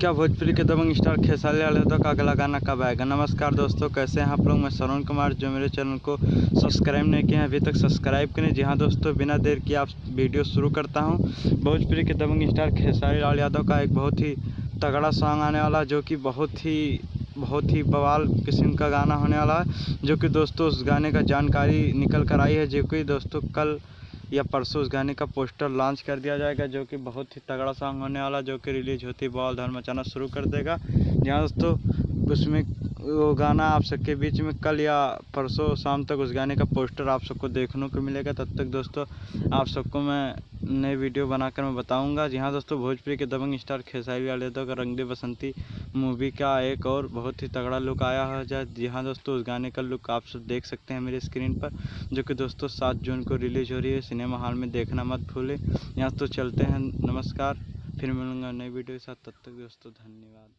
क्या भोजपुरी के दबंग स्टार खेसारी लाल यादव का अगला गाना कब आएगा। नमस्कार दोस्तों, कैसे हैं आप लोग। मैं श्रवण कुमार, जो मेरे चैनल को सब्सक्राइब नहीं किए हैं अभी तक सब्सक्राइब करें। जी हाँ दोस्तों, बिना देर किए आप वीडियो शुरू करता हूं। भोजपुरी के दबंग स्टार खेसारी लाल यादव का एक बहुत ही तगड़ा सॉन्ग आने वाला, जो कि बहुत ही बवाल किस्म का गाना होने वाला है। जो कि दोस्तों उस गाने का जानकारी निकल कर आई है, जो कि दोस्तों कल या परसों उस गाने का पोस्टर लॉन्च कर दिया जाएगा, जो कि बहुत ही तगड़ा सॉन्ग होने वाला, जो कि रिलीज होती ही बवाल धमाल मचाना शुरू कर देगा। जहाँ दोस्तों उसमें वो गाना आप सबके बीच में कल या परसों शाम तक उस गाने का पोस्टर आप सबको देखने को मिलेगा। तब तक दोस्तों आप सबको मैं नई वीडियो बनाकर मैं बताऊंगा। जी हाँ दोस्तों, भोजपुरी के दबंग स्टार खेसारी लाल यादव का रंग दे बसंती मूवी का एक और बहुत ही तगड़ा लुक आया है। जी हाँ दोस्तों, उस गाने का लुक आप सब देख सकते हैं मेरे स्क्रीन पर, जो कि दोस्तों 7 जून को रिलीज हो रही है। सिनेमा हॉल में देखना मत भूलें। यहाँ तो चलते हैं, नमस्कार, फिर मिलूंगा नई वीडियो के साथ। तब तक दोस्तों धन्यवाद।